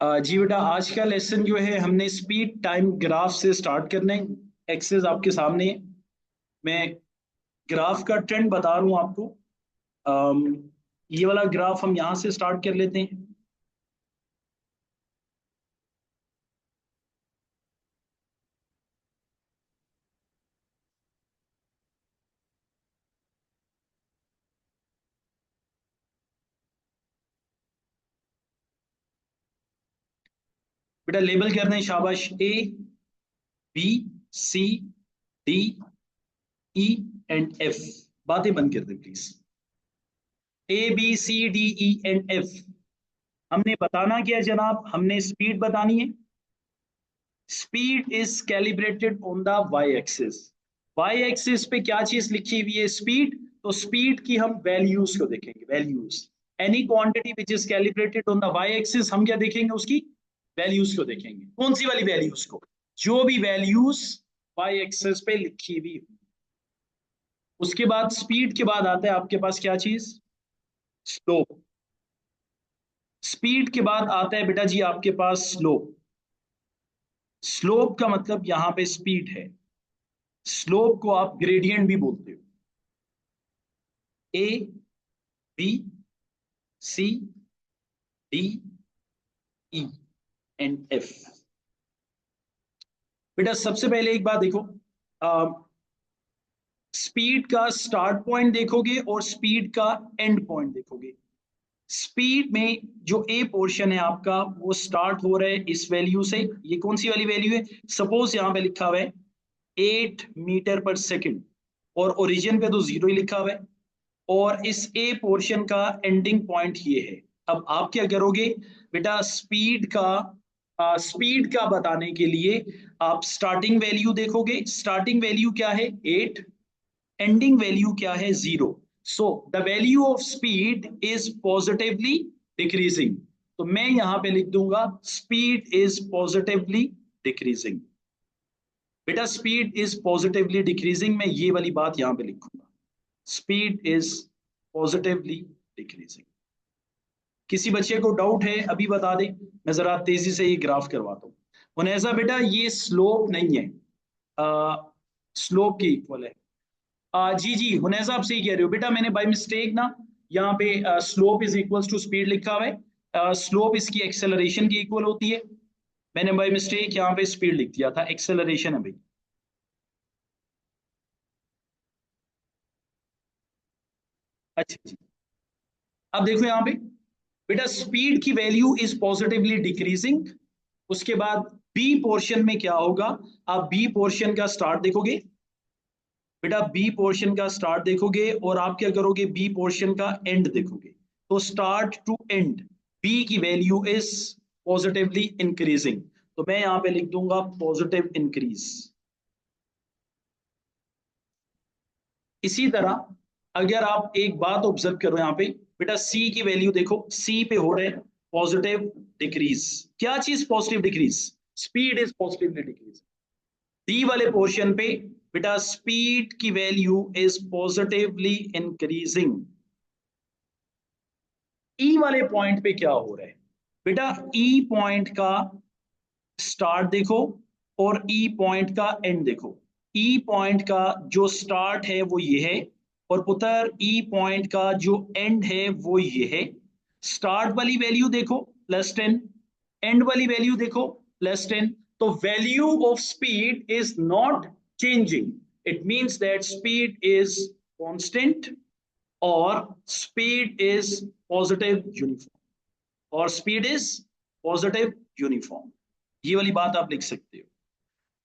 जी बेटा, आज का लेसन जो है हमने स्पीड टाइम ग्राफ से स्टार्ट करना है। एक्सेस आपके सामने है। मैं ग्राफ का ट्रेंड बता रहा हूँ आपको। अम, ये वाला ग्राफ हम यहाँ से स्टार्ट कर लेते हैं। बेटा लेबल करना है, शाबाश। A B C D E and F. बातें बंद कर दें please. A B C D E and F. हमने बताना क्या है जनाब? हमने स्पीड बतानी है। Speed is calibrated on the Y axis. Y axis पे क्या चीज लिखी हुई है? स्पीड। तो स्पीड की हम वैल्यूज को देखेंगे, values. Any quantity which is calibrated on the Y axis, हम क्या देखेंगे? उसकी वैल्यूज को देखेंगे। कौन सी वाली वैल्यूज को? जो भी वैल्यूज वाई एक्सिस पे लिखी हुई हो। उसके बाद स्पीड के बाद आता है आपके पास क्या चीज? स्लोप। स्पीड के बाद आता है बेटा जी आपके पास स्लोप। स्लोप का मतलब यहां पे स्पीड है। स्लोप को आप ग्रेडियंट भी बोलते हो। A B C D E and F. बेटा सबसे पहले एक बात देखो, स्पीड का स्टार्ट पॉइंट देखोगे और स्पीड का एंड पॉइंट देखोगे। स्पीड में जो ए पोर्शन है आपका, वो स्टार्ट हो रहा है इस वैल्यू से। ये कौन सी वाली वैल्यू है? सपोज यहां पे लिखा हुआ है 8 मीटर पर सेकेंड, और ओरिजिन पे तो जीरो ही लिखा हुआ है। और इस ए पोर्शन का एंडिंग पॉइंट ये है। अब आप क्या करोगे बेटा? स्पीड का बताने के लिए आप स्टार्टिंग वैल्यू देखोगे। स्टार्टिंग वैल्यू क्या है? 8। एंडिंग वैल्यू क्या है? 0। So the value of speed is positively decreasing. तो मैं यहां पे लिख दूंगा स्पीड इज पॉजिटिवली डिक्रीजिंग। बेटा स्पीड इज पॉजिटिवली डिक्रीजिंग, मैं ये वाली बात यहां पे लिखूंगा। Speed is positively decreasing. किसी बच्चे को डाउट है अभी बता दे, मैं जरा तेजी से ये ग्राफ करवाता हूँ। उन्हें बेटा ये स्लोप नहीं है, स्लोप के इक्वल है। जी जी हुनैजा, आप सही कह रहे हो बेटा। मैंने बाय मिस्टेक ना यहाँ पे slope is equals to speed लिखा हुआ है। स्लोप इसकी एक्सेलरेशन की इक्वल होती है। मैंने बाय मिस्टेक यहाँ पे स्पीड लिख दिया था, एक्सेलरेशन है भाई। अच्छा जी। अब देखो यहाँ पे बेटा स्पीड की वैल्यू इज पॉजिटिवली डिक्रीजिंग। उसके बाद बी पोर्शन में क्या होगा? आप बी पोर्शन का स्टार्ट देखोगे। बेटा बी पोर्शन का स्टार्ट देखोगे और आप क्या करोगे? बी पोर्शन का एंड देखोगे। तो स्टार्ट टू एंड बी की वैल्यू इज पॉजिटिवली इंक्रीजिंग। तो मैं यहां पे लिख दूंगा पॉजिटिव इंक्रीज। इसी तरह अगर आप एक बात ऑब्जर्व करो यहाँ पे, बेटा सी की वैल्यू देखो। सी पे हो रहे हैं पॉजिटिव डिक्रीज। क्या चीज positive decrease? Speed is positively decrease. D वाले पोर्शन पे बेटा स्पीड की वैल्यू इज पॉजिटिवली इंक्रीजिंग। ई वाले पॉइंट पे क्या हो रहा है? बेटा ई पॉइंट का स्टार्ट देखो और ई पॉइंट का एंड देखो। ई पॉइंट का जो स्टार्ट है वो ये है, और पुत्र ई पॉइंट का जो एंड है वो ये है। स्टार्ट वाली वैल्यू देखो +10, एंड वाली वैल्यू देखो +10। तो value of speed is not changing. It means that speed is constant, और स्पीड इज पॉजिटिव यूनिफॉर्म, और स्पीड इज पॉजिटिव यूनिफॉर्म। ये वाली बात आप लिख सकते हो।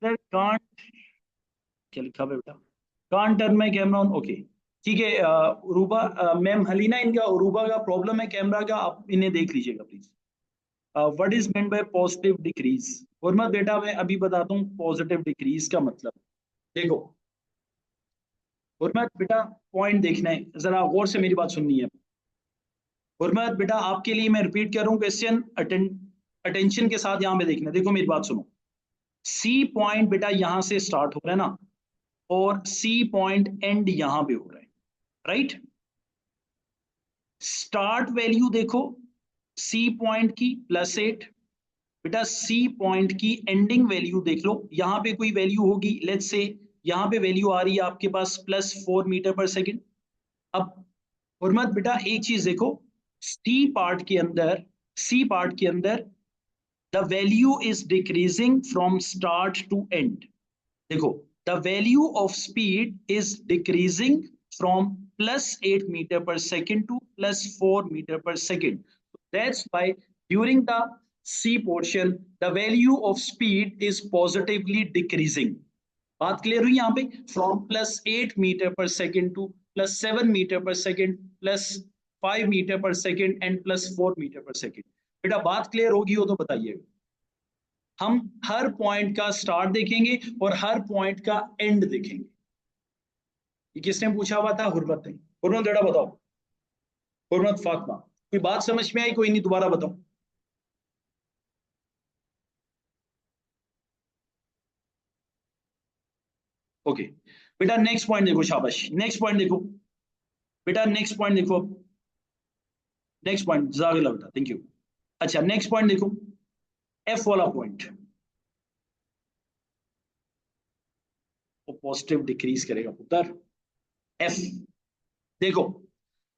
सर कांट, क्या लिखा है बेटा? Can't turn my camera on, okay. ठीक है। उरूबा, मैम हलीना, इनका उरूबा का प्रॉब्लम है कैमरा का, आप इन्हें देख लीजिएगा please. What is meant by positive decrease? और मैं बेटा मैं अभी बताता हूँ पॉजिटिव डिक्रीज का मतलब। देखो और मैं बेटा पॉइंट देखना है, जरा गौर से मेरी बात सुननी है। और मैं बेटा आपके लिए मैं रिपीट कर रहा हूँ क्वेश्चन, अटेंशन के साथ यहाँ पे देखना। देखो मेरी बात सुनो। सी पॉइंट बेटा यहां से स्टार्ट हो रहा है ना, और सी पॉइंट एंड यहां पे हो रहा है, राइट? स्टार्ट वैल्यू देखो सी पॉइंट की +8, बेटा सी पॉइंट की एंडिंग वैल्यू देख लो, यहां पे कोई वैल्यू होगी, लेट्स से यहां पे वैल्यू आ रही है आपके पास +4 मीटर पर सेकेंड। अब हुर्मत बेटा एक चीज देखो, सी पार्ट के अंदर the value is decreasing from start to end. देखो, the value of speed is decreasing from +8 metre per second to +4 metre per second. That's why during the C portion, the value of speed is positively decreasing. बात clear हुई यहाँ पे? From +8 metre per second to +7 metre per second +5 metre per second and +4 metre per second. बेटा बात clear होगी हो तो बताइएगा। हम हर पॉइंट का स्टार्ट देखेंगे और हर पॉइंट का एंड देखेंगे। ये किसने पूछा हुआ था? हुर्मत ने। हुर्मत बेटा बताओ, हुर्मत फातिमा, कोई बात समझ में आई? कोई नहीं, दोबारा बताओ। ओके बेटा नेक्स्ट पॉइंट देखो, शाबाश, नेक्स्ट पॉइंट देखो बेटा, नेक्स्ट पॉइंट देखो, नेक्स्ट पॉइंट, जज़ाकल्लाह बेटा, थैंक यू। अच्छा नेक्स्ट पॉइंट देखो, एफ वाला पॉइंट, वो पॉजिटिव डिक्रीज करेगा पुत्र। एफ देखो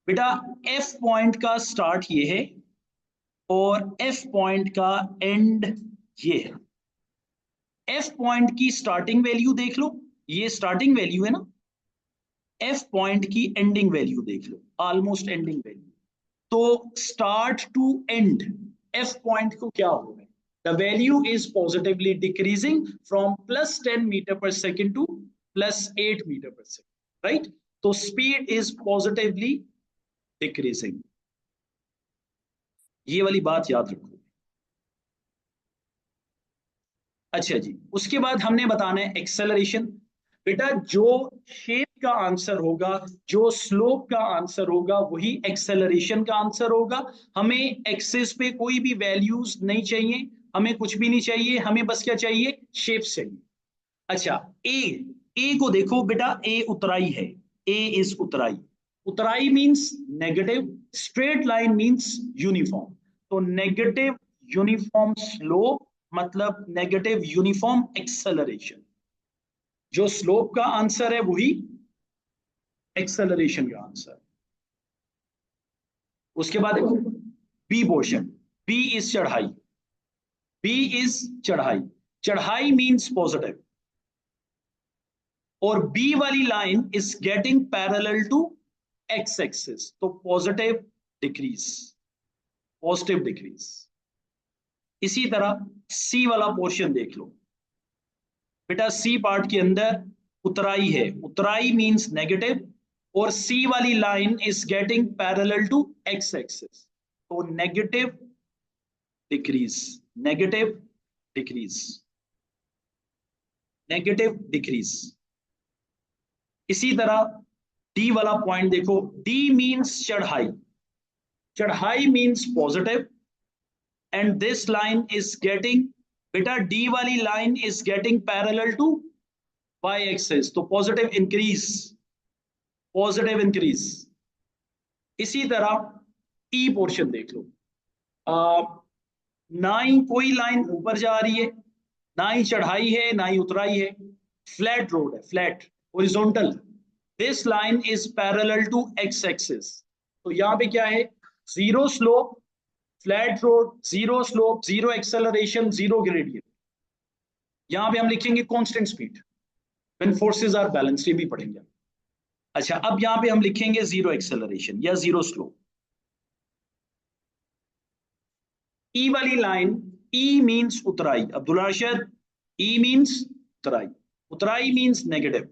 बेटा, एफ पॉइंट का स्टार्ट ये है और एफ पॉइंट का एंड ये है। एफ पॉइंट की स्टार्टिंग वैल्यू देख लो, ये स्टार्टिंग वैल्यू है ना, एफ पॉइंट की एंडिंग वैल्यू देख लो, ऑलमोस्ट एंडिंग वैल्यू। तो start to end F point को क्या हो रहा है? The value is positively decreasing from +10 metre per second to +8 metre per second, right? तो स्पीड इज पॉजिटिवली डिक्रीजिंग, ये वाली बात याद रखो। अच्छा जी, उसके बाद हमने बताना है एक्सेलरेशन। बेटा जो शेप का आंसर होगा, जो स्लोप का आंसर होगा, वही एक्सेलरेशन का आंसर होगा। हमें एक्सिस पे कोई भी वैल्यूज नहीं चाहिए, हमें कुछ भी नहीं चाहिए, हमें बस क्या चाहिए? शेप चाहिए। अच्छा ए को देखो बेटा, ए उतराई है, ए इज उतराई। उतराई means negative, straight line means uniform. तो नेगेटिव यूनिफॉर्म स्लोप मतलब नेगेटिव यूनिफॉर्म एक्सेलरेशन। जो स्लोप का आंसर है वही एक्सेलरेशन का आंसर। उसके बाद देखो बी पोर्शन, बी इज चढ़ाई, बी इज चढ़ाई, चढ़ाई मींस पॉजिटिव, और बी वाली line is getting parallel to X axis, तो पॉजिटिव डिक्रीज, पॉजिटिव डिक्रीज। इसी तरह सी वाला पोर्शन देख लो बेटा, सी पार्ट के अंदर उतराई है, उतराई मींस नेगेटिव, और सी वाली line is getting parallel to X axis, तो negative decrease, negative decrease, negative decrease. इसी तरह डी वाला पॉइंट देखो, डी मींस चढ़ाई, चढ़ाई means positive, and this line is getting, बेटा डी वाली line is getting parallel to Y axis, तो पॉजिटिव इंक्रीज, पॉजिटिव इंक्रीज। इसी तरह ई पोर्शन देख लो, ना ही कोई लाइन ऊपर जा रही है, ना ही चढ़ाई है, ना ही उतराई है, फ्लैट रोड है, flat horizontal. This line is parallel to X axis, तो यहां पे क्या है? Zero slope, flat road, zero slope, zero acceleration, zero gradient. यहां पे हम लिखेंगे constant speed when forces are balanced, ये भी पढ़ेंगे। अच्छा अब यहां पे हम लिखेंगे जीरो एक्सेलरेशन या जीरो स्लोप। ई वाली लाइन, ई मींस उतराई, अब्दुल राशिद, ई मींस उतराई, उतराई means negative,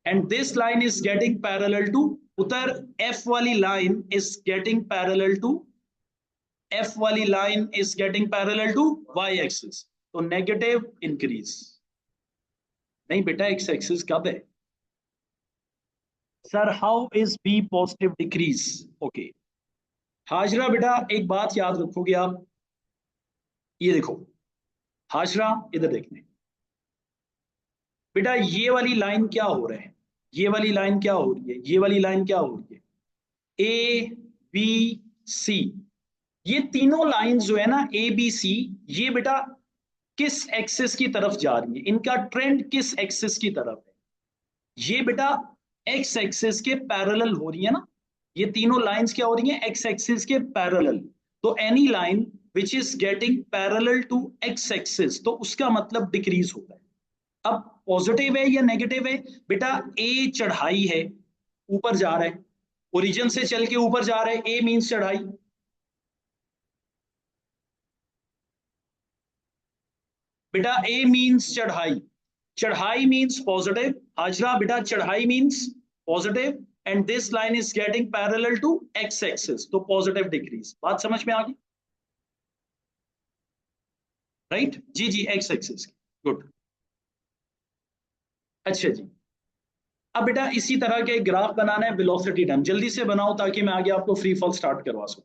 and this line is getting parallel to, उतर एफ वाली line is getting parallel to, F वाली line is getting parallel to Y axis, तो negative increase. नहीं बेटा एक्स एक्सिस कब है sir? How is B positive decrease? Okay Hajra बेटा एक बात याद रखोगे आप, ये देखो हाजरा इधर देखने, बेटा ये वाली लाइन क्या हो रहा है? ये वाली लाइन क्या हो रही है? ये वाली लाइन क्या हो रही है? ए बी सी, ये तीनों लाइंस जो है ना ए बी सी, ये बेटा किस एक्सिस की तरफ जा रही है, इनका ट्रेंड किस एक्सिस की तरफ है? ये बेटा एक्स एक्सिस के पैरेलल हो रही है ना, ये तीनों लाइंस क्या हो रही हैं? एक्स एक्सिस के पैरेलल। तो any line which is getting parallel to X axis, तो उसका मतलब डिक्रीज होता है। अब पॉजिटिव है या नेगेटिव है? बेटा ए चढ़ाई है, ऊपर जा रहा है, ओरिजिन से चल के ऊपर जा रहा है, ए मींस चढ़ाई। बेटा ए मींस चढ़ाई, चढ़ाई मींस पॉजिटिव, हाजरा बेटा चढ़ाई means positive, and this line is getting parallel to X axis, तो पॉजिटिव डिक्रीज। बात समझ में आ गई? राइट जी जी, एक्स एक्सिस। गुड। अच्छा जी, अब बेटा इसी तरह के ग्राफ बनाना है वेलोसिटी टाइम, जल्दी से बनाओ ताकि मैं आगे आपको फ्री फॉल स्टार्ट करवा सकूं।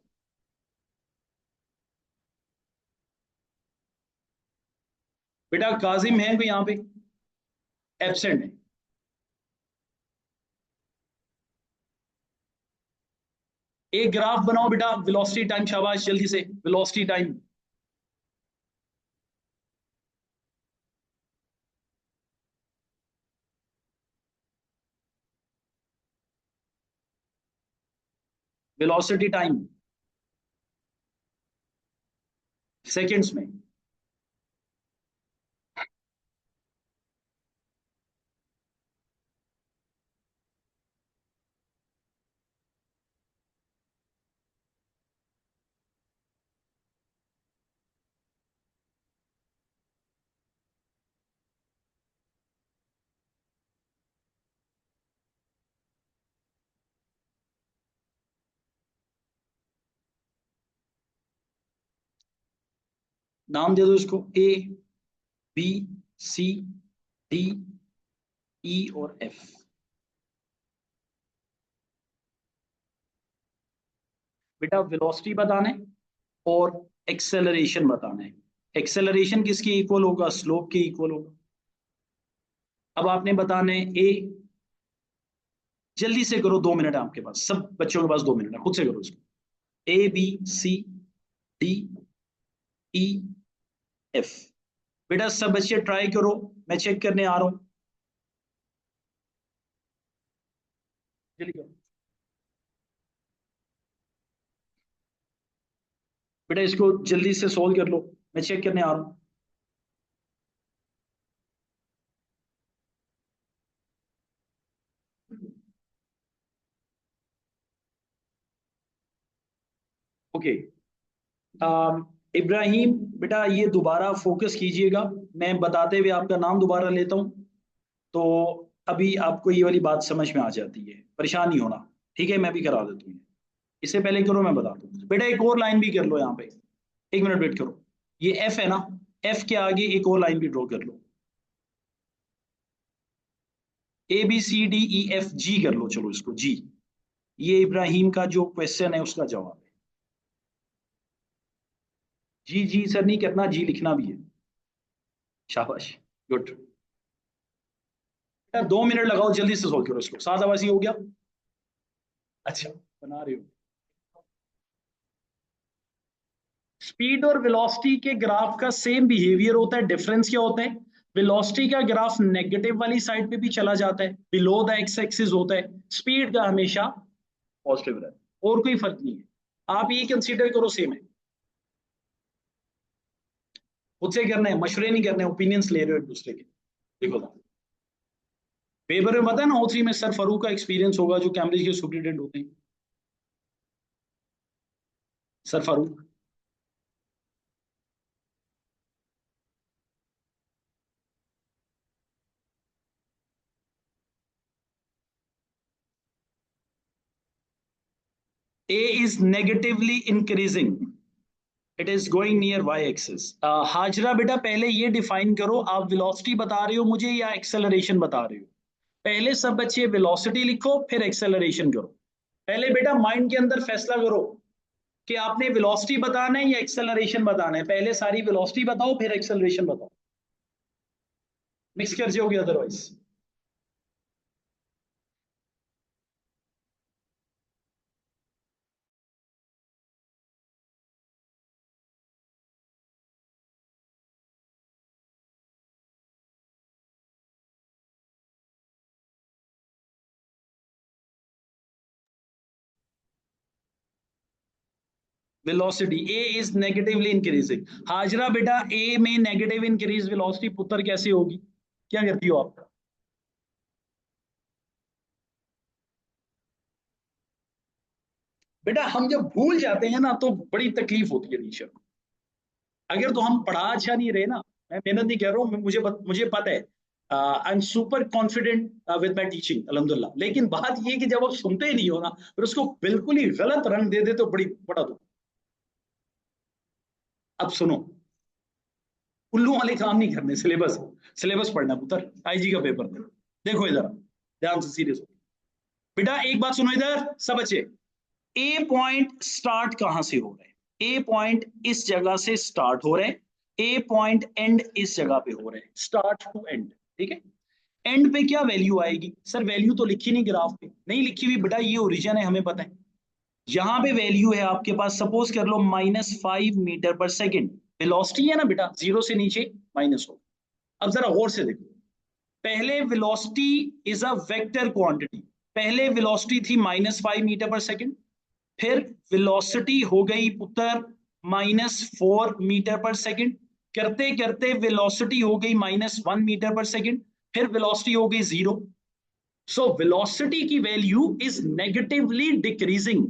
बेटा काजिम है कोई यहाँ पे? एब्सेंट है। एक ग्राफ बनाओ बेटा वेलोसिटी टाइम, शाबाश जल्दी से, velocity time. Velocity time seconds में। नाम दे दो इसको, ए बी सी डी ई और एफ। बेटा वेलोसिटी बताना है और एक्सेलरेशन बताना है। एक्सेलरेशन किसके इक्वल होगा? स्लोप के इक्वल होगा। अब आपने बताना है ए, जल्दी से करो, 2 मिनट है आपके पास, सब बच्चों के पास 2 मिनट है, खुद से करो इसको। A B C D E F. बेटा सब बच्चे ट्राई करो, मैं चेक करने आ रहा हूं, जल्दी करो। बेटा इसको जल्दी से सोल्व कर लो, मैं चेक करने आ रहा हूं। ओके, इब्राहिम बेटा ये दोबारा फोकस कीजिएगा, मैं बताते हुए आपका नाम दोबारा लेता हूं, तो अभी आपको ये वाली बात समझ में आ जाती है, परेशान नहीं होना। ठीक है, मैं भी करा देता हूँ, इससे पहले करो मैं बताता हूँ। बेटा एक और लाइन भी कर लो यहाँ पे, 1 मिनट वेट करो। ये एफ है ना, एफ के आगे एक और लाइन भी ड्रॉ कर लो। A B C D E F G कर लो, चलो इसको जी। ये इब्राहिम का जो क्वेश्चन है उसका जवाब है। जी जी सर नहीं करना, जी लिखना भी है। शाबाश, गुड। 2 मिनट लगाओ, जल्दी से सोल्व करो इसको, सादाबाजी हो गया। अच्छा, बना रहे हो। स्पीड और वेलोसिटी के ग्राफ का सेम बिहेवियर होता है, डिफरेंस क्या होता है? वेलोसिटी का ग्राफ नेगेटिव वाली साइड पे भी चला जाता है, बिलो द एक्स एक्सिस होता है, स्पीड का हमेशा पॉजिटिव रहता है, और कोई फर्क नहीं है। आप ये कंसीडर करो सेम है। खुद से करना है, मशवरे नहीं करने, ओपिनियंस ले रहे हो एक दूसरे के। देखो पेपर में पता है ना, O3 में सर फारूक का एक्सपीरियंस होगा, जो कैम्ब्रिज के सुपरिटेंडेंट होते हैं, sir Farooq. A is negatively increasing, it is going near Y axis. Hajra बेटा पहले ये डिफाइन करो, आप वेलोसिटी बता रहे हो मुझे या एक्सेलरेशन बता रहे हो? पहले सब बच्चे वेलोसिटी लिखो, फिर एक्सेलरेशन करो। पहले बेटा माइंड के अंदर फैसला करो कि आपने वेलोसिटी बताना है या एक्सेलरेशन बताना है। पहले सारी वेलोसिटी बताओ, फिर एक्सेलरेशन बताओ, मिक्स कर जाओगे otherwise. Velocity A is negatively increasing. Hajra बेटा ए में नेगेटिव इंक्रीज वेलोसिटी पुत्र कैसे होगी, क्या करती हो आप? बेटा हम जब भूल जाते हैं ना तो बड़ी तकलीफ होती है टीचर को। अगर तो हम पढ़ा अच्छा नहीं रहे ना, मैं मेहनत नहीं कर रहा हूँ, मुझे पता है, I am super confident with my teaching अल्हम्दुलिल्लाह, लेकिन बात ये कि जब आप सुनते ही नहीं हो ना, फिर उसको बिल्कुल ही गलत रंग दे दे तो बड़ा दुख। अब सुनो, उल्लू वाले काम नहीं करने, सिलेबस सिलेबस पढ़ना पुत्र, आईजी का पेपर दे। देखो इधर ध्यान से, सीरियस हो बेटा, एक बात सुनो इधर सब बच्चे। ए पॉइंट स्टार्ट कहां से हो रहा है? ए पॉइंट इस जगह से स्टार्ट हो रहा है, ए पॉइंट एंड इस जगह पे हो रहा है, स्टार्ट टू एंड, ठीक है। एंड पे क्या वैल्यू आएगी? सर वैल्यू तो लिखी नहीं ग्राफ पे, नहीं लिखी हुई बेटा, ये ओरिजिन है हमें पता है। यहां पे वैल्यू है आपके पास, सपोज कर लो -5 मीटर पर सेकेंड, वेलोसिटी है ना बेटा, जीरो से नीचे माइनस हो। अब जरा गौर से देखो, पहले velocity is a vector quantity, पहले वेलोसिटी थी -5 मीटर पर सेकेंड, फिर वेलोसिटी हो गई पुत्र -4 मीटर पर सेकेंड, करते करते वेलोसिटी हो गई -1 मीटर पर सेकेंड, फिर वेलोसिटी हो गई जीरो। सो वेलोसिटी की value is negatively decreasing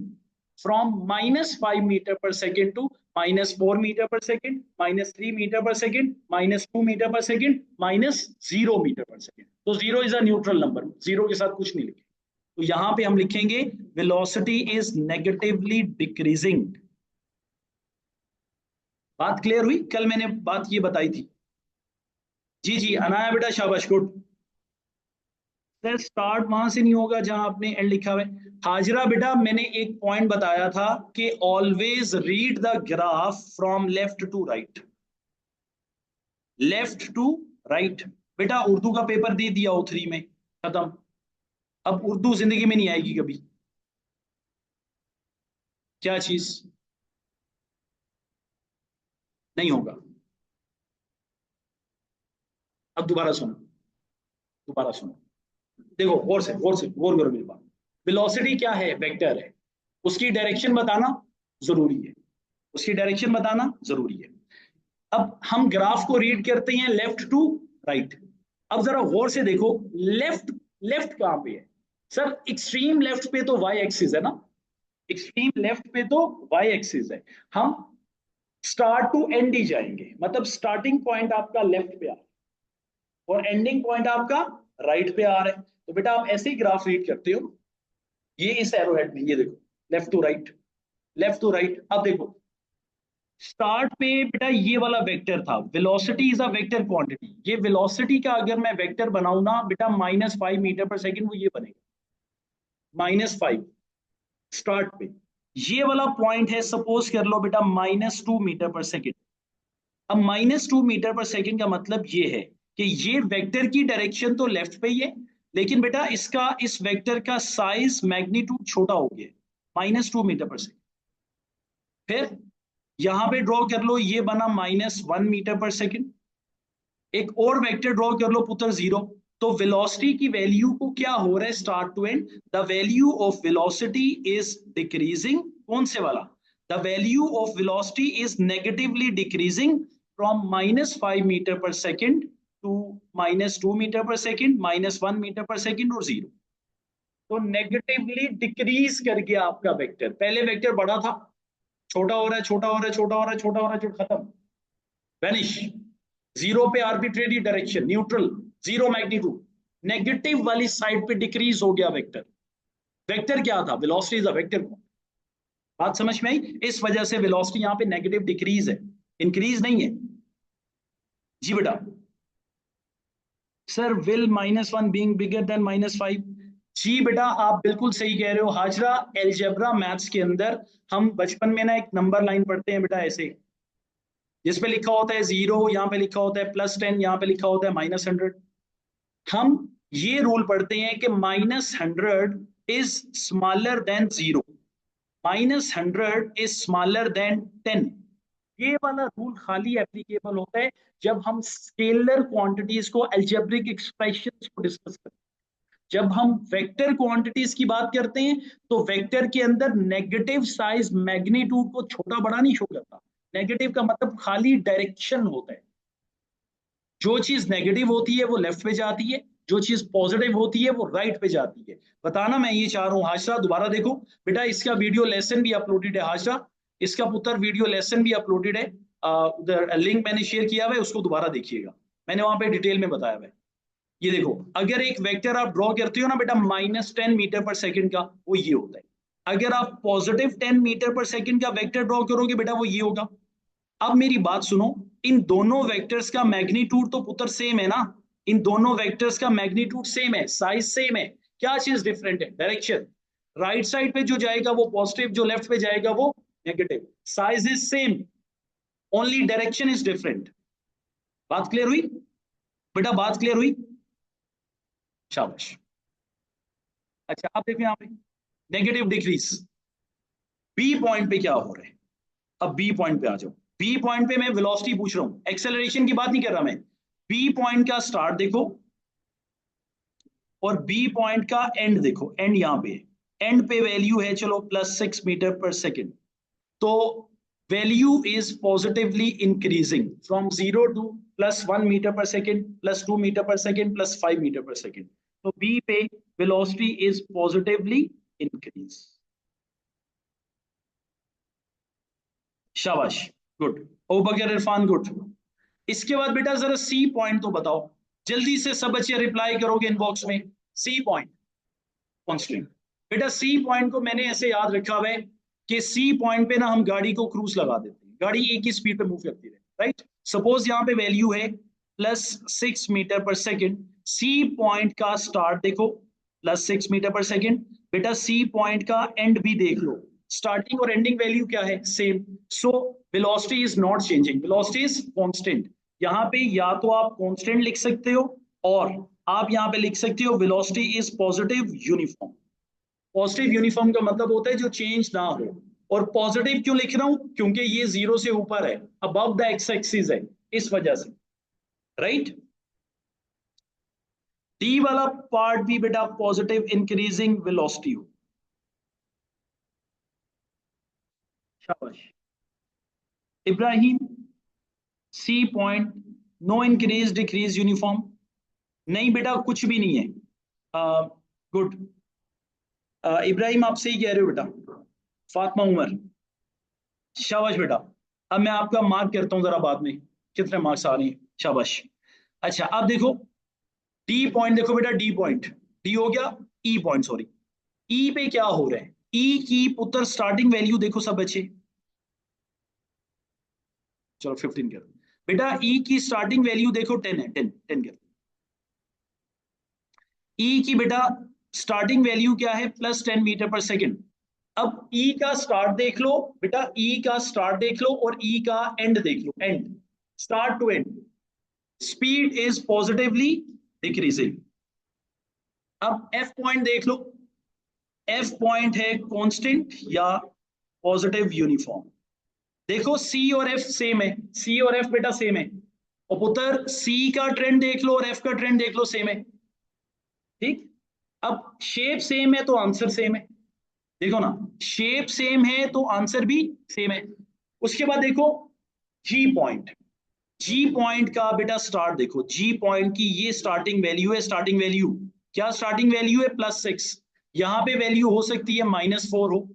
from -5 metre per second to -4 metre per second, -3 metre per second, -2 metre per second, -0 metre per second. तो zero is a neutral number, zero के साथ कुछ नहीं लिखे। तो यहां पे हम लिखेंगे वेलोसिटी इज नेगेटिवली डिक्रीजिंग। बात क्लियर हुई? कल मैंने बात ये बताई थी। जी जी अनाया बेटा, शाबाश, गुड। सर स्टार्ट वहां से नहीं होगा जहां आपने एंड लिखा हुआ है। हाजरा बेटा मैंने एक पॉइंट बताया था कि always read the graph from left to right, left to right. बेटा उर्दू का पेपर दे दिया O3 में, खत्म। अब उर्दू जिंदगी में नहीं आएगी कभी। क्या चीज नहीं होगा? अब दोबारा सुनो, दोबारा सुनो, देखो गौर से, गौर से गौर करो मेरी बात। वेलोसिटी क्या है? वेक्टर है, उसकी डायरेक्शन बताना जरूरी है, उसकी डायरेक्शन बताना जरूरी है। अब हम ग्राफ को रीड करते हैं लेफ्ट टू राइट। अब जरा गौर से देखो, लेफ्ट लेफ्ट कहां पे है? सर एक्सट्रीम लेफ्ट पे तो वाई एक्सिस है ना, एक्सट्रीम लेफ्ट पे तो वाई एक्सिस है। हम स्टार्ट टू एंड ही जाएंगे, मतलब स्टार्टिंग पॉइंट आपका लेफ्ट पे आ रहा है और एंडिंग पॉइंट आपका राइट पे आ रहा है। तो बेटा आप ऐसे ही ग्राफ रीड करते हो, ये इस एरो हेड में, ये देखो left to right, left to right. अब देखो स्टार्ट पे बेटा ये वाला वेक्टर था, velocity is a vector quantity, ये वेलोसिटी का अगर मैं वेक्टर बनाऊ ना बेटा -5 मीटर पर सेकेंड, वो ये बनेगा -5 स्टार्ट पे। ये वाला पॉइंट है, सपोज कर लो बेटा -2 मीटर पर सेकेंड। अब -2 मीटर पर सेकेंड का मतलब ये है कि ये वेक्टर की डायरेक्शन तो लेफ्ट पे ही है, लेकिन बेटा इसका, इस वेक्टर का साइज मैग्नीट्यूड छोटा हो गया, -2 मीटर पर सेकेंड। फिर यहां पे ड्रॉ कर लो, ये बना -1 मीटर पर सेकेंड। एक और वेक्टर ड्रॉ कर लो पुत्र, जीरो। तो वेलोसिटी की वैल्यू को क्या हो रहा है start to end? The value of velocity is decreasing, कौन से वाला? The value of velocity is negatively decreasing from -5 metre per second to -2 metre per second, -1 metre per second और जीरो। तो नेगेटिवली डिक्रीज कर गया आपका वेक्टर, पहले vector बड़ा था, छोटा हो रहा है, छोटा हो रहा है, छोटा हो रहा है, छोटा हो रहा है, छोटा, खत्म, वैनिश। जीरो पे arbitrary direction, neutral, zero magnitude, negative वाली साइड पे डिक्रीज हो गया वेक्टर। वेक्टर क्या था? Velocity is a vector. बात समझ में आई? इस वजह से वेलोसिटी यहां पे नेगेटिव डिक्रीज है, इंक्रीज नहीं है। जी बेटा। Sir will -1 being bigger than -5। जी बेटा आप बिल्कुल सही कह रहे हो हाजरा। एलजेब्रा मैथ्स के अंदर हम बचपन में ना एक नंबर लाइन पढ़ते हैं बेटा ऐसे, जिसपे लिखा होता है जीरो, यहाँ पे लिखा होता है +10, यहाँ पे लिखा होता है -100। हम ये रूल पढ़ते हैं कि -100 is smaller than zero, -100 is smaller than 10। ये वाला रूल खाली एप्लीकेबल होता है जब हम स्केलर क्वांटिटीज को, अलजेब्रिक एक्सप्रेशंस को डिस्कस करते हैं। जब हम वेक्टर क्वांटिटीज की बात करते हैं तो वेक्टर के अंदर नेगेटिव साइज मैग्नीट्यूड को छोटा बड़ा नहीं शो करता। नेगेटिव का मतलब खाली डायरेक्शन होता है। जो चीज नेगेटिव होती है वो लेफ्ट पे जाती है, जो चीज पॉजिटिव होती है वो राइट पे जाती है। बताना मैं ये चाह रहा हूँ। हाशरा दोबारा देखो बेटा, इसका वीडियो लेसन भी अपलोडेड है। हाशरा, इसका पुत्र वीडियो लेसन भी अपलोडेड है। उधर लिंक मैंने शेयर किया हुआ है, उसको दोबारा देखिएगा। मैंने वहां पे डिटेल में बताया हुआ है। ये देखो, अगर एक वेक्टर आप ड्रॉ करते हो ना बेटा -10 मीटर पर सेकंड का, वो ये होता है। अगर आप +10 मीटर पर सेकंड का वेक्टर ड्रॉ करोगे बेटा, वो ये होगा। अब मेरी बात सुनो, इन दोनों वेक्टर्स का मैग्नीट्यूड तो पुत्र सेम है ना। इन दोनों वेक्टर्स का मैग्नीट्यूड सेम है, साइज सेम है। क्या चीज डिफरेंट है? डायरेक्शन। राइट साइड पे जो जाएगा वो पॉजिटिव, जो लेफ्ट पे जाएगा वो negative. Size is same, only direction is different. बात क्लियर हुई बेटा? बात क्लियर हुई? शाबाश। अच्छा, अब देखो यहाँ पे नेगेटिव डिक्रीज। बी पॉइंट पे क्या हो रहा है? अब बी पॉइंट पे आ जाओ। बी पॉइंट पे मैं वेलोसिटी पूछ रहा हूं, एक्सेलरेशन की बात नहीं कर रहा मैं। बी पॉइंट का स्टार्ट देखो और बी पॉइंट का एंड देखो। एंड यहाँ पे, एंड पे वैल्यू है चलो +6 मीटर पर सेकेंड। तो value is positively increasing from 0 to +1 metre per second, +2 metre per second, +5 metre per second. तो बी पे वेलोसिटी इज पॉजिटिवली इंक्रीज। शाबाश, गुड। ओ बगैर इरफान, गुड। इसके बाद बेटा जरा सी पॉइंट तो बताओ, जल्दी से सब बच्चे रिप्लाई करोगे इनबॉक्स में। C point constant. बेटा सी पॉइंट को मैंने ऐसे याद रखा हुआ है कि सी पॉइंट पे ना हम गाड़ी को क्रूज लगा देते हैं, गाड़ी एक ही स्पीड पे मूव करती रहे, राइट। सपोज यहाँ पे वैल्यू है +6 metre per second. C point का स्टार्ट देखो +6 मीटर पर सेकेंड। बेटा सी पॉइंट का एंड भी देख लो, स्टार्टिंग और एंडिंग वैल्यू क्या है? Same. So velocity is not changing, velocity is constant. यहाँ पे या तो आप कांस्टेंट लिख सकते हो और आप यहाँ पे लिख सकते हो velocity is positive uniform. Positive uniform का मतलब होता है जो चेंज ना हो। और पॉजिटिव क्यों लिख रहा हूं? क्योंकि ये 0 से ऊपर है, अबव द एक्स एक्सिस है, इस वजह से, राइट। डी वाला पार्ट भी बेटा पॉजिटिव इंक्रीजिंग वेलोसिटी हो। शाबाश Ibrahim. C point, no increase decrease uniform. नहीं बेटा, कुछ भी नहीं है। गुड। इब्राहिम आप सही कह रहे हो बेटा। फातिमा उमर, शाबाश बेटा। अब मैं आपका मार्क करता हूं जरा बाद में, कितने मार्क्स आ रहे हैं। शाबाश। अच्छा, अब देखो डी पॉइंट देखो बेटा, डी पॉइंट, डी हो गया। ई पॉइंट, सॉरी। ई पे क्या हो रहा है? ई की पुत्र स्टार्टिंग वैल्यू देखो सब बच्चे। चलो 15 कर बेटा। ई की स्टार्टिंग वैल्यू देखो 10 है, 10 कर। ई की बेटा स्टार्टिंग वैल्यू क्या है? +10 मीटर पर सेकेंड। अब ई का स्टार्ट देख लो बेटा, ई का स्टार्ट देख लो और ई का एंड देख लो, end, start to end. Speed is positively decreasing. अब एफ पॉइंट देख लो। एफ पॉइंट है कांस्टेंट या पॉजिटिव यूनिफॉर्म। देखो सी और एफ सेम है, सी और एफ बेटा सेम है। और पुत्र सी का ट्रेंड देख लो और एफ का ट्रेंड देख लो, सेम है, ठीक। अब शेप सेम है तो आंसर सेम है। देखो ना, शेप सेम है तो आंसर भी सेम है। उसके बाद देखो जी पॉइंट। जी पॉइंट का बेटा स्टार्ट देखो, जी पॉइंट की ये स्टार्टिंग वैल्यू है। स्टार्टिंग वैल्यू क्या? स्टार्टिंग वैल्यू है +6। यहाँ पे वैल्यू हो सकती है -4 हो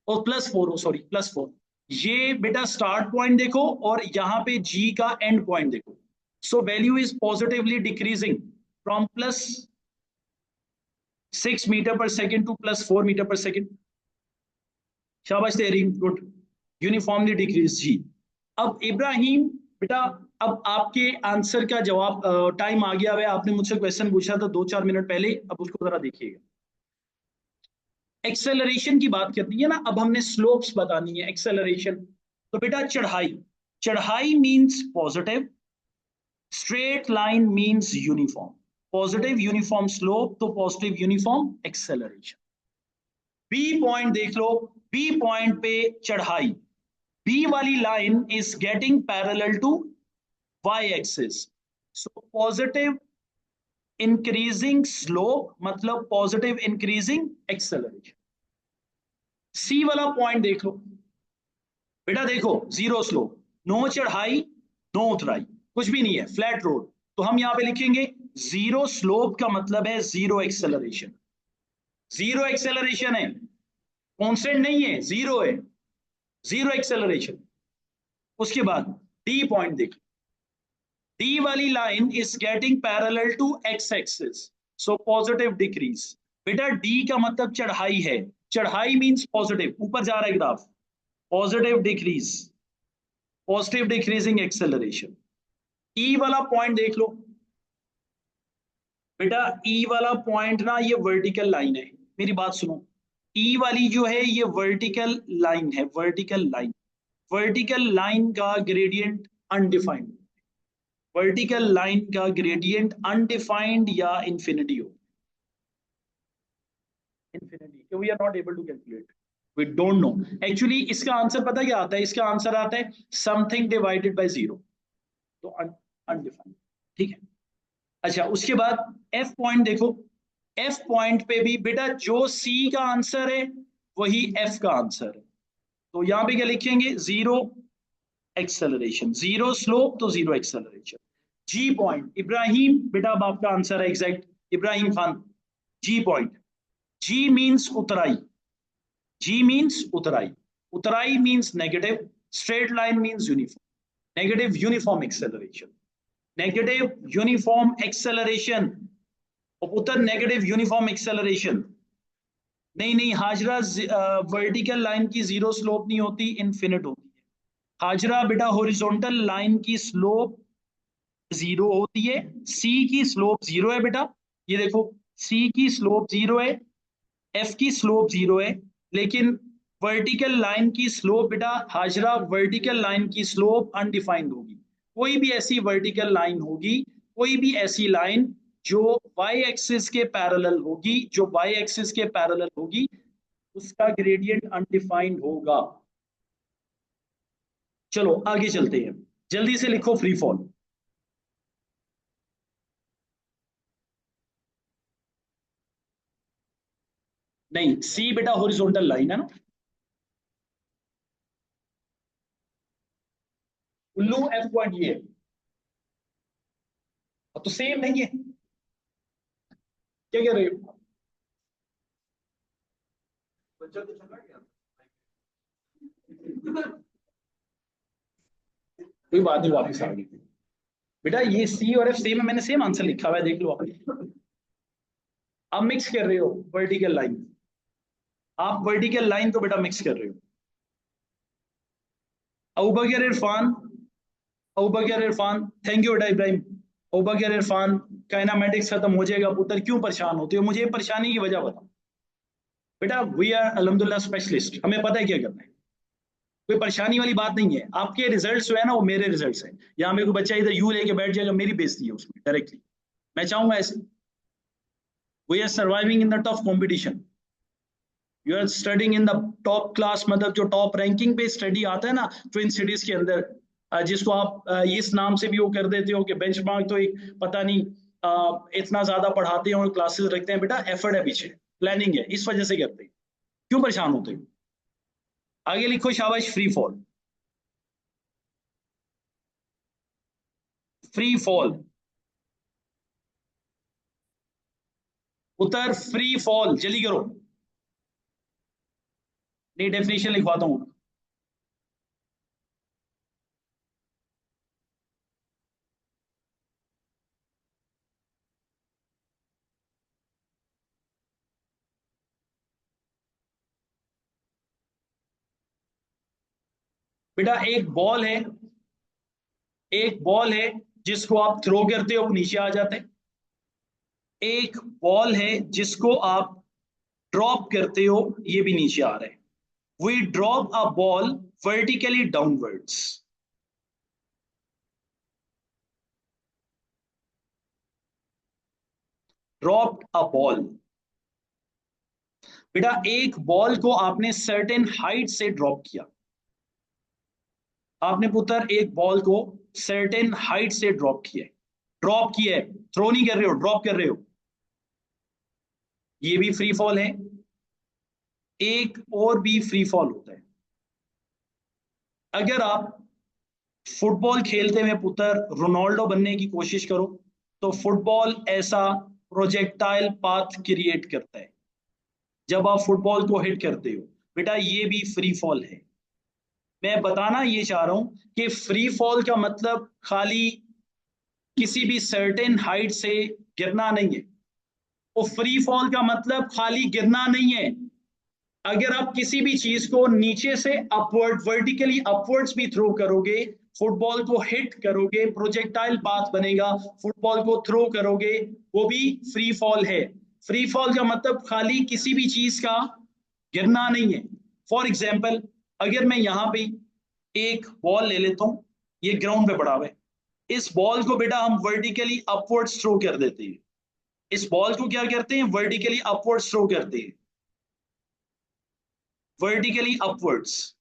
और +4 हो, सॉरी +4। ये बेटा स्टार्ट पॉइंट देखो और यहाँ पे जी का एंड पॉइंट देखो। So value is positively decreasing from +6 metre per second to +4 metre per second. शाबाश तेरीन, गुड। यूनिफॉर्मली डिक्रीज जी। अब इब्राहिम बेटा, अब आपके आंसर का जवाब टाइम आ गया है। आपने मुझसे क्वेश्चन पूछा था 2-4 मिनट पहले, अब उसको जरा देखिएगा। एक्सेलरेशन की बात करनी है ना, अब हमने स्लोप्स बतानी है। एक्सेलरेशन तो बेटा चढ़ाई, चढ़ाई means positive, straight line means uniform. Positive uniform slope तो positive uniform acceleration. B point देख लो, बी पॉइंट पे चढ़ाई, बी वाली line is getting parallel to y axis, so positive increasing slope मतलब पॉजिटिव इंक्रीजिंग एक्सेलरेशन। सी वाला point देख लो बेटा, देखो जीरो स्लोप, नो चढ़ाई नो उतराई, कुछ भी नहीं है, फ्लैट रोड। तो हम यहां पे लिखेंगे जीरो स्लोप का मतलब है जीरो एक्सेलरेशन। जीरो एक्सेलरेशन है, कांस्टेंट नहीं है, जीरो है, जीरो एक्सेलरेशन। उसके बाद डी पॉइंट देखो, डी वाली line is getting parallel to X axis, so positive decrease. बेटा डी का मतलब चढ़ाई है, चढ़ाई मींस पॉजिटिव, ऊपर जा रहा है graph, positive decrease, positive decreasing acceleration. E वाला पॉइंट देख लो बेटा, ई वाला पॉइंट ना ये वर्टिकल लाइन है, मेरी बात सुनो, ई वाली जो है ये वर्टिकल लाइन है, वर्टिकल लाइन, वर्टिकल लाइन का ग्रेडियंट अनडिफाइंड, वर्टिकल लाइन का ग्रेडियंट अनडिफाइंड या इंफिनिटी हो, infinity, we are not able to calculate, we don't know. Actually इसका आंसर पता क्या आता है, इसका आंसर आता है समथिंग डिवाइडेड बाय जीरो, तो अनडिफाइंड, ठीक है। अच्छा उसके बाद एफ पॉइंट देखो, एफ पॉइंट पे भी बेटा जो सी का आंसर है वही एफ का आंसर है, तो यहां पे क्या लिखेंगे, जीरो एक्सेलरेशन, जीरो स्लोप तो zero acceleration. G point Ibrahim, बेटा अब आपका आंसर है exact, Ibrahim Khan, G point, G means उतराई, जी मींस उतराई, उतराई means negative, straight line means uniform, negative uniform acceleration, negative uniform acceleration, उतर नेगेटिव यूनिफॉर्म एक्सेलरेशन। नहीं नहीं हाजरा, वर्टिकल लाइन की जीरो स्लोप नहीं होती, इनफिनिट होती है। हाजरा बेटा हॉरिजॉन्टल लाइन की स्लोप जीरो होती है, सी की स्लोप जीरो है बेटा, ये देखो सी की स्लोप जीरो है, एफ की स्लोप जीरो है, लेकिन वर्टिकल लाइन की स्लोप बेटा हाजरा, वर्टिकल लाइन की स्लोप अनडिफाइंड होगी। कोई भी ऐसी वर्टिकल लाइन होगी, कोई भी ऐसी लाइन जो वाई एक्सिस के पैरेलल होगी, जो वाई एक्सिस के पैरेलल होगी, उसका ग्रेडियंट अनडिफाइंड होगा। चलो आगे चलते हैं, जल्दी से लिखो फ्री फॉल। नहीं सी बेटा हॉरिजॉन्टल लाइन है ना, उल्लू एफ पॉइंट ये है, तो सेम नहीं है, क्या कह रहे हो बच्चा, तो चला गया कोई बात नहीं, वापिस आ गई बेटा, ये सी और एफ सेम है, मैंने सेम आंसर लिखा हुआ है, देख लो आप। आप मिक्स कर रहे हो वर्टिकल लाइन, आप वर्टिकल लाइन तो बेटा मिक्स कर रहे हो। अबूबकर इरफान, अबूबकर इरफान, थैंक यू बेटा इब्राहिम। अबूबकर इरफान, काइनामेटिक्स खत्म हो जाएगा पुत्र, क्यों परेशान होते हो, मुझे परेशानी की वजह बताओ। बेटा वी आर अल्हम्दुलिल्लाह स्पेशलिस्ट, हमें पता है क्या करना है, कोई परेशानी वाली बात नहीं है। आपके रिजल्ट्स जो है ना वो मेरे रिजल्ट्स हैं, यहाँ मेरे को बच्चा इधर यू लेके बैठ जाएगा, मेरी बेइज्जती है उसमें डायरेक्टली, मैं चाहूंगा ऐसे। We are surviving in the tough competition, you are studying in the top class, मतलब जो टॉप रैंकिंग पे स्टडी आता है ना ट्विन सिटीज के अंदर, जिसको आप इस नाम से भी वो कर देते हो कि बेंचमार्क, तो एक पता नहीं इतना ज्यादा पढ़ाते हैं और क्लासेस रखते हैं, बेटा एफर्ट है पीछे, प्लानिंग है, इस वजह से करते हैं, क्यों परेशान होते हो। आगे लिखो शाबाश, फ्री फॉल, फ्री फॉल, उत्तर फ्री फॉल, जल्दी करो, नहीं डेफिनेशन लिखवाता हूं। बेटा एक बॉल है, एक बॉल है जिसको आप थ्रो करते हो वो नीचे आ जाता है, एक बॉल है जिसको आप ड्रॉप करते हो ये भी नीचे आ रहा है, we drop a ball vertically downwards. Drop a ball, बेटा एक बॉल को आपने सर्टेन हाइट से ड्रॉप किया, आपने पुत्र एक बॉल को सर्टेन हाइट से ड्रॉप किया, ड्रॉप किया है, थ्रो नहीं कर रहे हो, ड्रॉप कर रहे हो, ये भी फ्री फॉल है। एक और भी फ्री फॉल होता है, अगर आप फुटबॉल खेलते हुए पुत्र रोनाल्डो बनने की कोशिश करो तो फुटबॉल ऐसा प्रोजेक्टाइल पाथ क्रिएट करता है जब आप फुटबॉल को हिट करते हो। बेटा ये भी फ्री फॉल है। मैं बताना ये चाह रहा हूं कि फ्री फॉल का मतलब खाली किसी भी सर्टेन हाइट से गिरना नहीं है। वो फ्री फॉल का मतलब खाली गिरना नहीं है। अगर आप किसी भी चीज को नीचे से अपवर्ड, वर्टिकली अपवर्ड्स भी थ्रो करोगे, फुटबॉल को हिट करोगे, प्रोजेक्टाइल पाथ बनेगा, फुटबॉल को थ्रो करोगे, वो भी फ्री फॉल है। फ्री फॉल का मतलब खाली किसी भी चीज का गिरना नहीं है। फॉर एग्जाम्पल, अगर मैं यहां पे एक बॉल ले लेता हूं, ये ग्राउंड पे पड़ा हुआ है, इस बॉल को बेटा हम वर्टिकली अपवर्ड्स थ्रो कर देते हैं। इस बॉल को क्या करते हैं, वर्टिकली अपवर्ड्स थ्रो करते हैं, वर्टिकली अपवर्ड्स।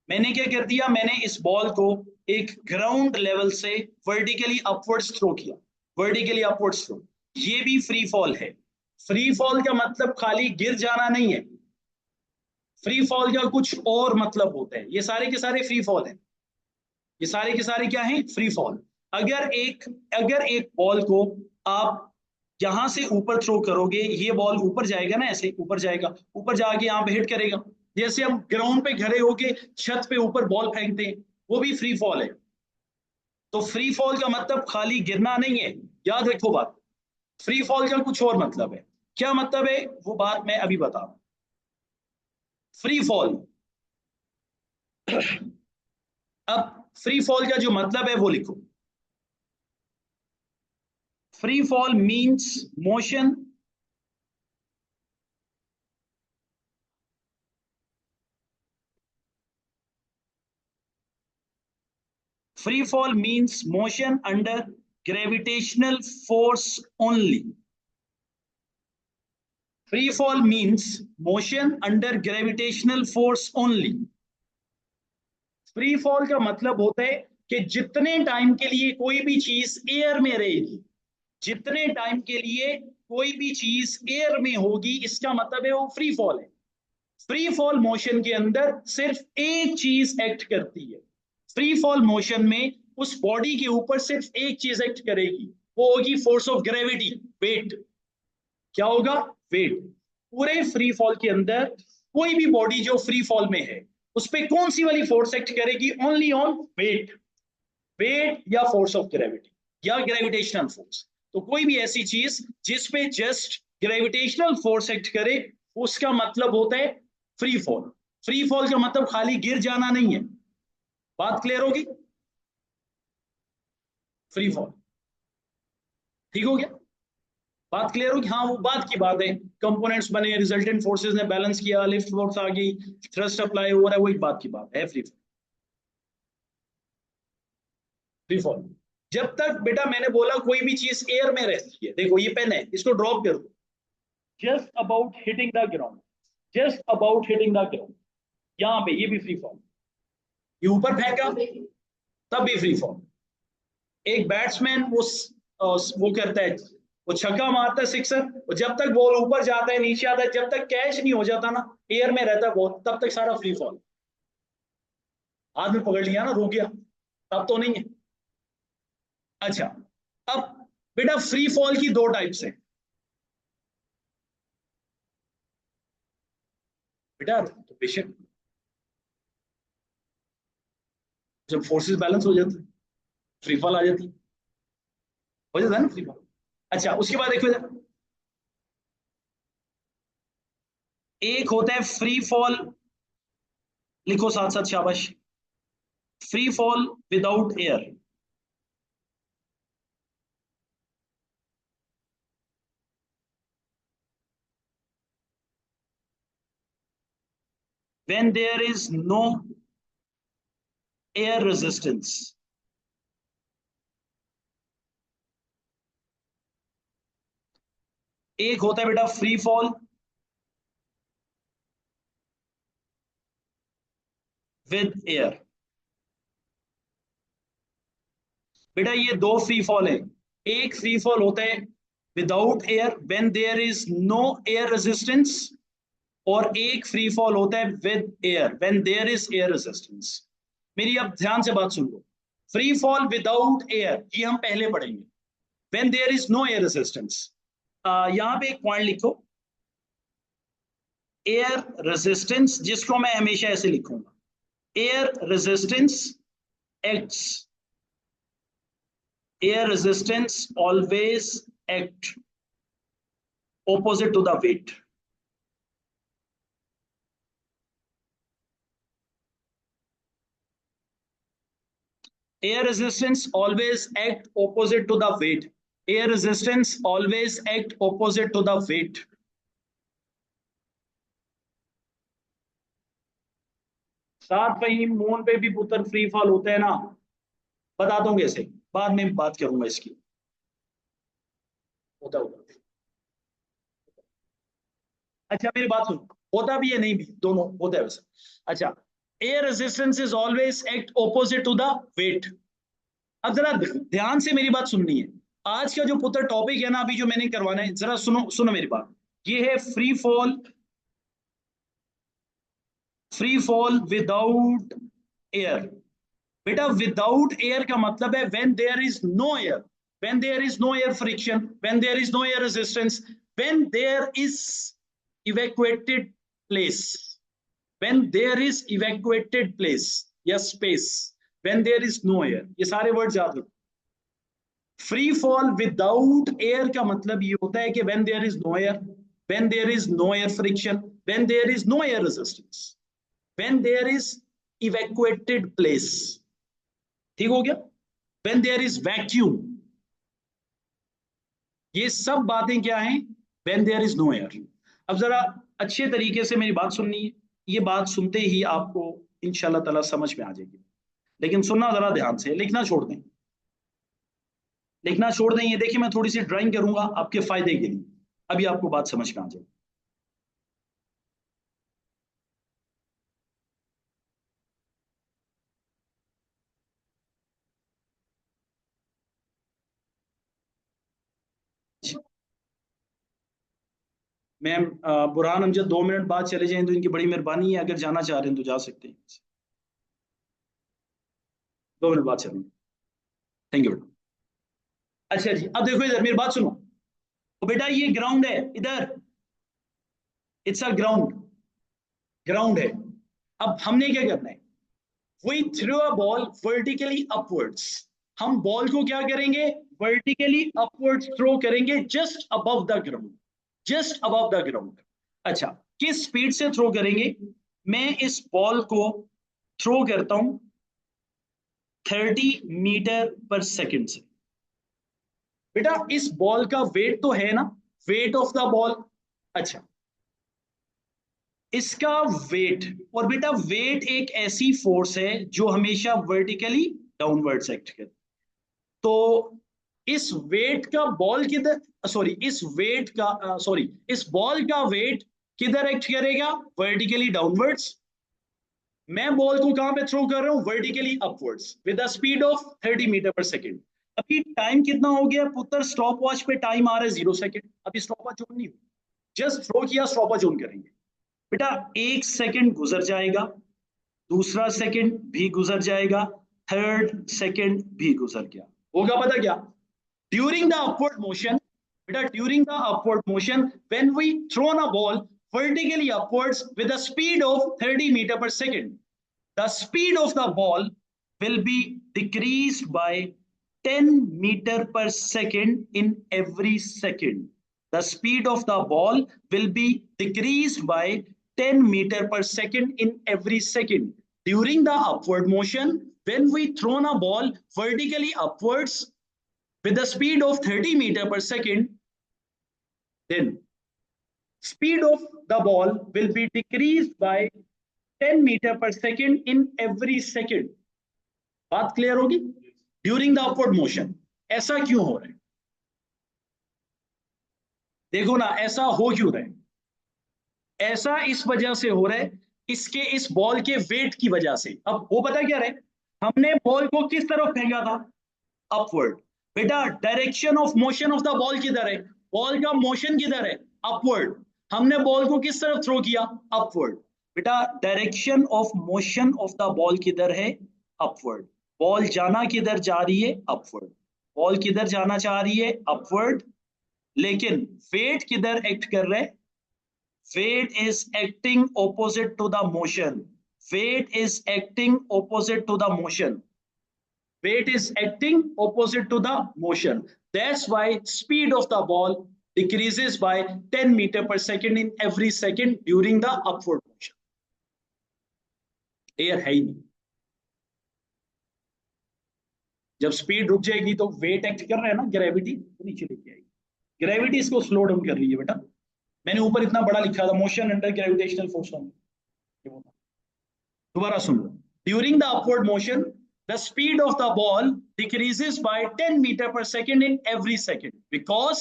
मैंने क्या कर दिया, मैंने इस बॉल को एक ग्राउंड लेवल से वर्टिकली अपवर्ड्स थ्रो किया, वर्टिकली अपवर्ड्स थ्रो, ये भी फ्री फॉल है। फ्री फॉल का मतलब खाली गिर जाना नहीं है, फ्री फॉल का कुछ और मतलब होता है। ये सारे के सारे फ्री फॉल है, ये सारे के सारे क्या हैं, फ्री फॉल। अगर एक अगर एक बॉल को आप यहां से ऊपर थ्रो करोगे, ये बॉल ऊपर जाएगा ना, ऐसे ऊपर जाएगा, ऊपर जाके यहाँ पे हिट करेगा। जैसे हम ग्राउंड पे खड़े होके छत पे ऊपर बॉल फेंकते हैं, वो भी फ्री फॉल है। तो फ्री फॉल का मतलब खाली गिरना नहीं है, याद रखो बात। फ्री फॉल का कुछ और मतलब है। क्या मतलब है वो बात मैं अभी बता रहा हूं। फ्री फॉल, अब फ्री फॉल का जो मतलब है वो लिखो। Free fall means motion Free fall means motion under gravitational force only. Free fall means motion under gravitational force only. Free fall का मतलब होता है कि जितने टाइम के लिए कोई भी चीज एयर में रहेगी, जितने टाइम के लिए कोई भी चीज एयर में होगी, इसका मतलब है वो फ्री फॉल है। फ्री फॉल मोशन के अंदर सिर्फ एक चीज एक्ट करती है। फ्री फॉल मोशन में उस बॉडी के ऊपर सिर्फ एक चीज एक्ट करेगी, वो होगी फोर्स ऑफ ग्रेविटी, वेट। क्या होगा, वेट। पूरे फ्री फॉल के अंदर कोई भी बॉडी जो फ्री फॉल में है, उस पर कौन सी वाली फोर्स एक्ट करेगी, ओनली ऑन वेट। वेट या फोर्स ऑफ ग्रेविटी या ग्रेविटेशनल फोर्स। तो कोई भी ऐसी चीज जिसपे जस्ट ग्रेविटेशनल फोर्स एक्ट करे, उसका मतलब होता है फ्री फॉल। फ्री फॉल का मतलब खाली गिर जाना नहीं है। बात क्लियर होगी, फ्री फॉल, ठीक हो गया, बात क्लियर होगी। हाँ वो बात की बात है, कंपोनेंट्स बने, रिजल्टेंट फोर्सेस ने बैलेंस किया, लिफ्ट फोर्स आ गई, थ्रस्ट अप्लाई हो रहा है, वही बात की बात है, फ्री फॉल। फ्री फॉल जब तक बेटा मैंने बोला कोई भी चीज एयर में रहती है, देखो ये पेन है, इसको ड्रॉप कर दो, just about hitting the ground, just about hitting the ground, यहाँ पे ये भी फ्री फॉल। ये ऊपर फेंका तब भी फ्री फॉल। एक बैट्समैन वो करता है, वो छक्का मारता है सिक्सर, और जब तक बॉल ऊपर जाता है नीचे आता है, जब तक कैच नहीं हो जाता ना, एयर में रहता है बॉल, तब तक सारा फ्री फॉल। हाथ में पकड़ लिया ना, रुक गया, तब तो नहीं है। अच्छा, अब बेटा फ्री फॉल की दो टाइप्स है बेटा, तो बेशक जब फोर्सेस बैलेंस हो जाते, फ्री फॉल आ जाती, हो जाता है ना फ्री फॉल। अच्छा उसके बाद देखो इधर, एक होता है फ्री फॉल, लिखो साथ साथ, शाबाश, free fall without air. When there is no air resistance. एक होता है बेटा फ्री फॉल विद एयर। बेटा ये दो फ्री फॉल है। एक फ्री फॉल होता है without air when there is no air resistance, और एक फ्री फॉल होता है with air when there is air resistance. मेरी अब ध्यान से बात सुन लो। फ्री फॉल विदाउट एयर ये हम पहले पढ़ेंगे, when there is no air resistance. यहां पे एक पॉइंट लिखो, एयर रेजिस्टेंस, जिसको मैं हमेशा ऐसे लिखूंगा, air resistance acts, air resistance always act opposite to the weight. Air resistance always act opposite to the weight. Air resistance always act opposite to the weight. सात फहीम मून पे भी पुत्र फ्री फॉल होता है ना, बता दूं कैसे, बाद में बात करूंगा इसकी। होता होगा। अच्छा मेरी बात सुनो, होता भी है नहीं भी, दोनों होता है वैसे। अच्छा, air resistance is always act opposite to the weight. अब जरा ध्यान से मेरी बात सुननी है। आज का जो पुत्र टॉपिक है ना, अभी जो मैंने करवाना है, जरा सुनो सुनो मेरी बात। ये है free fall, free fall without air. बेटा विदाउट एयर का मतलब है when there is no air, when there is no air friction, when there is no air resistance, when there is evacuated place, when there is evacuated place या space, when there is no air. ये सारे words याद रखो। Free fall without air का मतलब ये होता है कि when there is no air, when there is no air friction, when there is no air resistance, when there is evacuated place. ठीक हो गया? व्हेन देयर इज वैक्यूम, ये सब बातें क्या हैं? When there is no air. अब जरा अच्छे तरीके से मेरी बात सुननी है, ये बात सुनते ही आपको इंशाल्लाह ताला समझ में आ जाएगी। लेकिन सुनना जरा ध्यान से, लिखना छोड़ दें, लिखना छोड़ दें। ये देखिए मैं थोड़ी सी ड्राइंग करूंगा आपके फायदे के लिए, अभी आपको बात समझ में आ जाएगी। मैम बुरहान अमजद 2 मिनट बाद चले जाएं तो इनकी बड़ी मेहरबानी है, अगर जाना चाह रहे हैं तो जा सकते हैं। 2 मिनट बाद चलेंगे। Thank you. अच्छा जी, अब देखो इधर मेरी बात सुनो। तो बेटा ये ग्राउंड है इधर, इट्स अ ग्राउंड, ग्राउंड है। अब हमने क्या करना है? We throw a ball vertically upwards. हम बॉल को क्या करेंगे? वर्टिकली अपवर्ड्स थ्रो करेंगे, just above the ground, just above the ground. अच्छा, किस स्पीड से थ्रो करेंगे? मैं इस बॉल को थ्रो करता हूं 30 मीटर पर सेकेंड से। बेटा इस बॉल का वेट तो है ना, वेट ऑफ द बॉल। अच्छा, इसका वेट, और बेटा वेट एक ऐसी फोर्स है जो हमेशा वर्टिकली डाउनवर्ड्स एक्ट करती। तो इस वेट का बॉल किधर, सॉरी इस वेट का सॉरी इस बॉल का वेट किधर एक्ट करेगा? Vertically downwards. मैं बॉल को कहां पे थ्रो कर रहा हूं? Vertically upwards with the speed of 30 metre per second. अभी टाइम कितना हो गया पुत्र? स्टॉप वॉच पे टाइम आ रहा है 0 सेकेंड। अभी स्टॉप वॉच ऑन नहीं हुई, जस्ट थ्रो किया, स्टॉप वॉच ऑन करेंगे। बेटा 1 सेकेंड गुजर जाएगा, दूसरा सेकेंड भी गुजर जाएगा, थर्ड सेकेंड भी गुजर गया। होगा पता क्या? ड्यूरिंग द अपवर्ड मोशन, बेटा during the upward motion when we thrown a ball vertically upwards with a speed of 30 meter per second, the speed of the ball will be decreased by 10 meter per second in every second. The speed of the ball will be decreased by 10 meter per second in every second during the upward motion when we thrown a ball vertically upwards with a speed of 30 meter per second. Then speed of the ball will be decreased by 10 meter per second in every second. बात clear होगी? During the upward motion. ऐसा क्यों हो रहा है? देखो ना, ऐसा हो क्यों रहा है? ऐसा इस वजह से हो रहा है, इसके इस बॉल के वेट की वजह से। अब वो पता क्या रहे, हमने बॉल को किस तरफ फेंका था? अपवर्ड। बेटा direction of motion of the ball किधर है? बॉल का मोशन किधर है? अपवर्ड। हमने बॉल को किस तरफ थ्रो किया? अपवर्ड। बेटा direction of motion of the ball किधर है? अपवर्ड। बॉल जाना किधर जा रही है? अपवर्ड। बॉल किधर जाना चाह रही है? अपवर्ड। लेकिन वेट किधर एक्ट कर रहा है? Weight is acting opposite to the motion. Weight is acting opposite to the motion. Weight is acting opposite to the motion. That's why speed of the ball decreases by 10 meter per second in every second during the upward motion. Air है ही नहीं। जब speed रुक जाएगी तो weight act कर रहा है ना, ग्रेविटी नीचे लेके आएगी। ग्रेविटी इसको स्लो डाउन कर रही है बेटा। मैंने ऊपर इतना बड़ा लिखा था, मोशन अंडर ग्रेविटेशनल फोर्स। दोबारा सुन लो। During the upward motion the speed of the ball decreases by 10 meter per second in every second because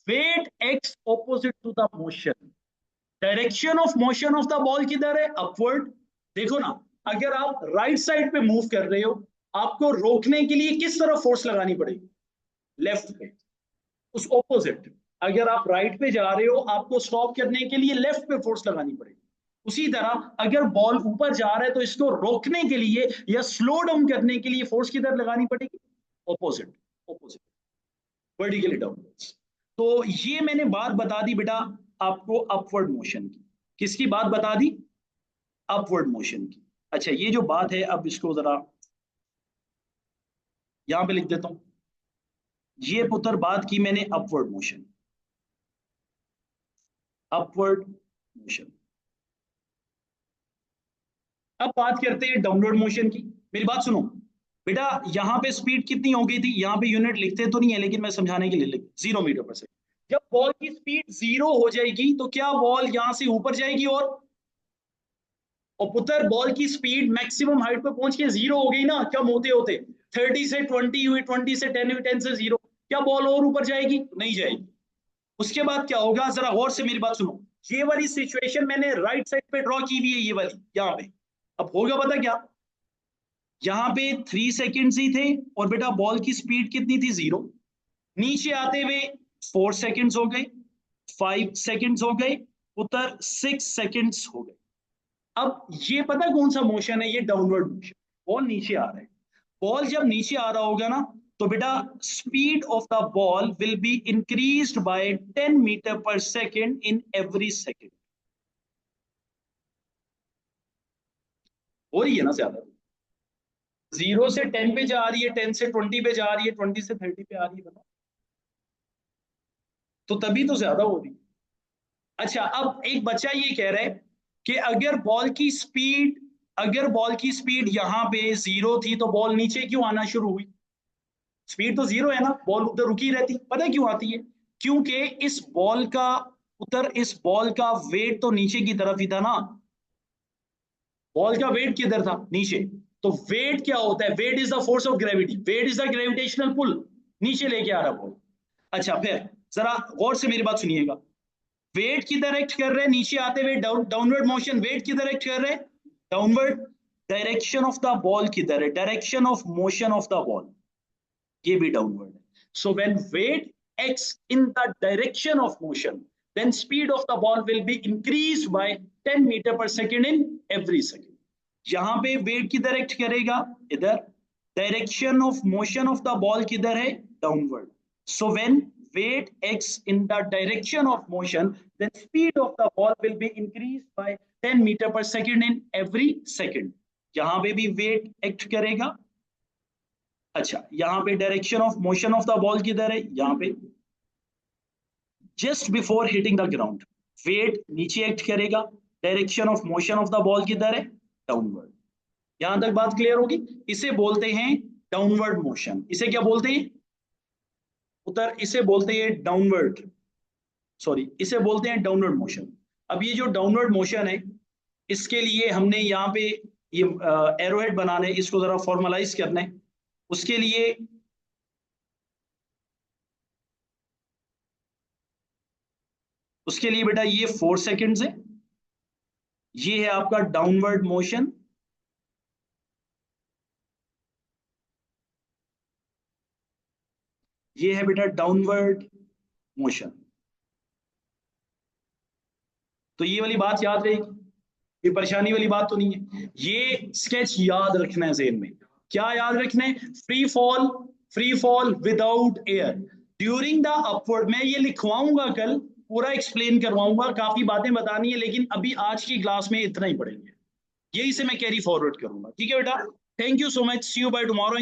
weight acts opposite to the motion. Direction of motion of the ball किधर है? upward. देखो ना, अगर आप right side पे move कर रहे हो, आपको रोकने के लिए किस तरफ फोर्स लगानी पड़ेगी? लेफ्ट पे, उस ऑपोजिट। अगर आप राइट पे जा रहे हो, आपको स्टॉप करने के लिए लेफ्ट पे फोर्स लगानी पड़ेगी। उसी तरह अगर बॉल ऊपर जा रहा है तो इसको रोकने के लिए या स्लो डाउन करने के लिए फोर्स किधर लगानी पड़ेगी? Opposite, opposite, vertically downwards. तो ये मैंने बात बता दी बेटा आपको अपवर्ड मोशन की। किसकी बात बता दी? अपवर्ड मोशन की। अच्छा, ये जो बात है, अब इसको जरा यहां पे लिख देता हूं। ये पुत्र बात की मैंने अपवर्ड मोशन, अपवर्ड मोशन। अब बात करते हैं डाउनवर्ड मोशन की। मेरी बात सुनो बेटा, यहां पे स्पीड कितनी हो गई थी? यहां पे यूनिट लिखते तो नहीं है, लेकिन मैं समझाने के लिए लिख 0 मीटर पर सेकंड। जब बॉल की स्पीड 0 हो जाएगी तो क्या बॉल यहां से ऊपर जाएगी? और पुत्र बॉल की स्पीड मैक्सिमम हाइट पे पहुंच के 0 हो गई ना, कम होते होते 30 से 20 हुई, 20 से 10 हुई, 10 से 0। क्या बॉल और ऊपर जाएगी? नहीं जाएगी। उसके बाद क्या होगा? जरा गौर से मेरी बात सुनो। ये वाली सिचुएशन मैंने राइट साइड पे ड्रॉ की हुई है, ये वाली यहां पे। अब होगा पता क्या? यहां पे 3 सेकेंड्स ही थे और बेटा बॉल की स्पीड कितनी थी? 0। नीचे आते हुए 4 सेकेंड्स हो गए, 5 सेकेंड्स हो गए, उतर 6 सेकेंड्स हो गए। अब ये पता कौन सा मोशन है? ये डाउनवर्ड मोशन। बॉल नीचे आ रहा है। बॉल जब नीचे आ रहा होगा ना, तो बेटा speed of the ball will be increased by 10 metre per second in every second. हो रही है ना ज्यादा? 0 से 10 पे जा रही है, 10 से 20 पे जा रही है, 20 से 30 पे आ रही है, बताओ। तो तभी तो ज्यादा हो रही है। अच्छा, अब एक बच्चा ये कह रहा है कि अगर बॉल की स्पीड यहां पे 0 थी तो बॉल नीचे क्यों आना शुरू हुई? स्पीड तो 0 है ना, बॉल उधर रुकी रहती। पता है क्यों आती है? क्योंकि इस बॉल का वेट तो नीचे की तरफ ही था ना। बॉल का वेट किधर था? नीचे। तो वेट क्या होता है? Weight is the force of gravity, weight is the gravitational pull, नीचे लेके आ रहा बॉल। अच्छा, फिर जरा गौर से मेरी बात सुनिएगा। वेट किधर एक्ट कर रहे हैं? नीचे आते हुए डाउनवर्ड मोशन। वेट किधर एक्ट कर रहे हैं? Downward. Direction of the ball किधर है? Direction of motion of the ball, ये भी डाउनवर्ड है। So when weight acts in the direction of motion, then speed of the ball will be increased by 10 meter per second in every second. यहां पे wait किधर act करेगा? इधर। Direction of motion of the ball किधर है? Downward. So when weight acts in the direction of motion, then speed of the ball will be increased by 10 meter per second in every second. यहां पे भी weight act करेगा। अच्छा, यहां पे direction of motion of the ball किधर है? यहां पे just before hitting the ground weight नीचे एक्ट करेगा। Direction of motion of the ball किधर है? डाउनवर्ड। यहां तक बात क्लियर होगी? इसे बोलते हैं डाउनवर्ड मोशन। इसे क्या बोलते हैं इसे बोलते हैं डाउनवर्ड, सॉरी, इसे बोलते हैं डाउनवर्ड मोशन। अब ये जो डाउनवर्ड मोशन है, इसके लिए हमने यहाँ पे ये एरोहेड बनाने, इसको जरा फॉर्मलाइज करना है। उसके लिए बेटा ये 4 सेकेंड्स है। ये है आपका डाउनवर्ड मोशन। ये है बेटा डाउनवर्ड मोशन। तो ये वाली बात याद रहेगी, ये परेशानी वाली बात तो नहीं है। ये स्केच याद रखना है ज़हन में। क्या याद रखना है? Free fall without air during the upward. मैं ये लिखवाऊंगा कल, पूरा एक्सप्लेन करवाऊंगा, काफी बातें बतानी है, लेकिन अभी आज की क्लास में इतना ही पढ़ेंगे, यही से मैं कैरी फॉरवर्ड करूंगा। ठीक है बेटा, thank you so much, see you bye tomorrow.